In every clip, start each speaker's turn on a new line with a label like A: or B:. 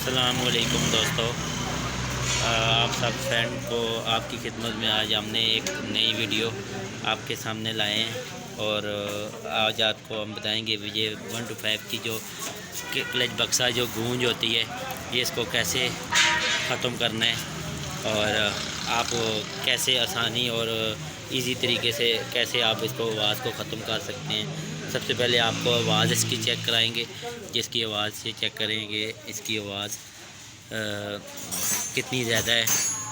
A: अस्सलामुअलैकुम दोस्तों, आप सब फ्रेंड को आपकी खिदमत में आज हमने एक नई वीडियो आपके सामने लाए हैं। और आज आपको हम बताएंगे ये 1 to 5 की जो क्लच बक्सा जो गूंज होती है, ये इसको कैसे ख़त्म करना है और आप कैसे आसानी और इजी तरीके से कैसे आप इसको आवाज़ को ख़त्म कर सकते हैं। सबसे पहले आपको आवाज़ इसकी चेक कराएंगे, जिसकी आवाज़ से चेक करेंगे इसकी आवाज़ कितनी ज़्यादा है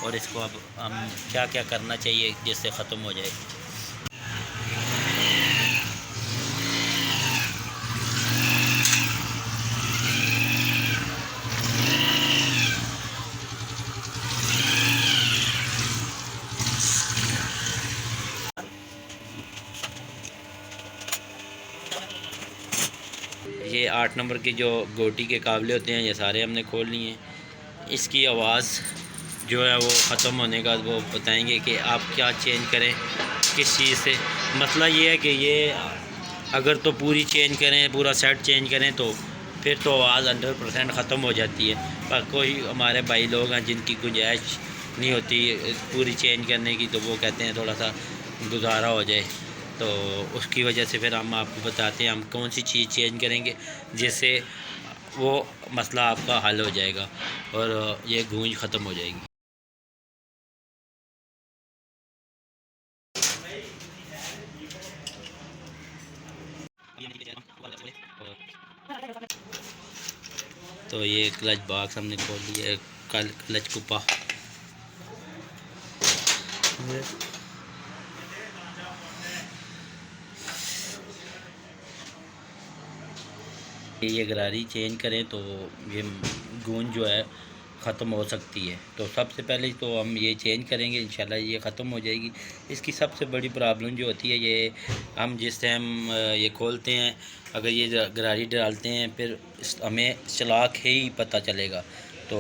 A: और इसको अब हम क्या क्या करना चाहिए जिससे ख़त्म हो जाए। ये 8 नंबर के जो गोटी के काबले होते हैं, ये सारे हमने खोल लिए हैं। इसकी आवाज़ जो है वो ख़त्म होने का वो बताएंगे कि आप क्या चेंज करें किस चीज़ से। मसला ये है कि ये अगर तो पूरी चेंज करें, पूरा सेट चेंज करें तो फिर तो आवाज़ 100% ख़त्म हो जाती है। पर कोई हमारे भाई लोग हैं जिनकी गुंजाइश नहीं होती पूरी चेंज करने की, तो वो कहते हैं थोड़ा सा गुजारा हो जाए, तो उसकी वजह से फिर हम आपको बताते हैं हम कौन सी चीज़ चेंज करेंगे जिससे वो मसला आपका हल हो जाएगा और ये गूंज ख़त्म हो जाएगी। तो ये क्लच बॉक्स हमने खोल लिया, कल क्लच कुपा ये गरारी चेंज करें तो ये गूंज जो है ख़त्म हो सकती है। तो सबसे पहले तो हम ये चेंज करेंगे, इंशाल्लाह ये ख़त्म हो जाएगी। इसकी सबसे बड़ी प्रॉब्लम जो होती है, ये हम जिस टाइम ये खोलते हैं अगर ये गरारी डालते हैं फिर हमें चला के ही पता चलेगा। तो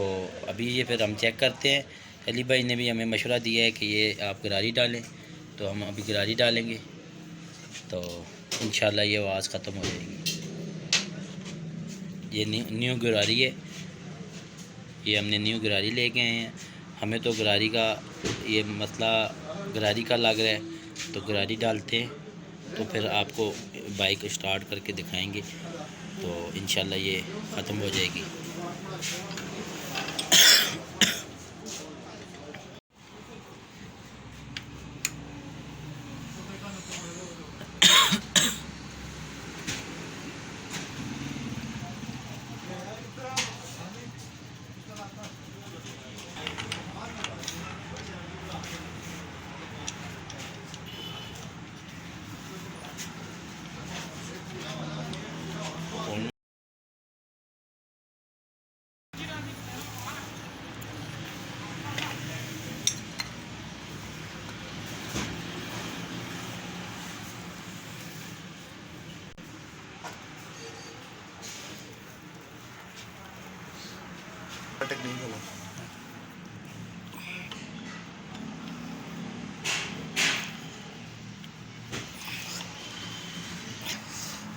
A: अभी ये फिर हम चेक करते हैं। अली भाई ने भी हमें मशवरा दिया है कि ये आप गरारी डालें, तो हम अभी गरारी डालेंगे तो इंशाल्लाह ये आवाज़ ख़त्म हो जाएगी। ये न्यू गरारी है, ये हमने न्यू गरारी लेके आए हैं। हमें तो गरारी का ये मसला गरारी का लग रहा है, तो गरारी डालते हैं तो फिर आपको बाइक स्टार्ट करके दिखाएंगे, तो इंशाल्लाह ये ख़त्म हो जाएगी।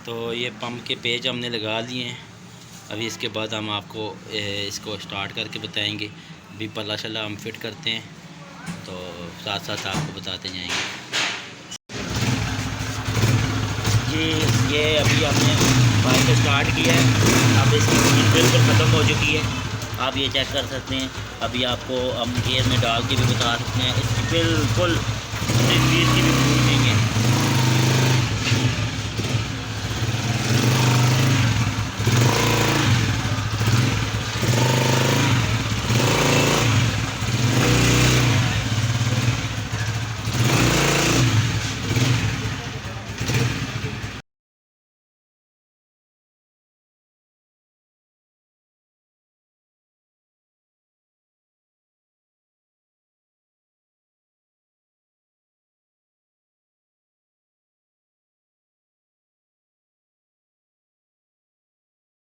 A: तो ये पंप के पेज हमने लगा लिए हैं। अभी इसके बाद हम आपको इसको स्टार्ट करके बताएंगे। अभी पल्ला शल्ला हम फिट करते हैं, तो साथ साथ आपको बताते जाएंगे। ये अभी हमने बाइक स्टार्ट किया है। अब इसकी इंजन बिल्कुल ख़त्म हो चुकी है, आप ये चेक कर सकते हैं। अभी आपको हम गियर में डाल के भी बता सकते हैं, इसकी बिल्कुल 20 की भी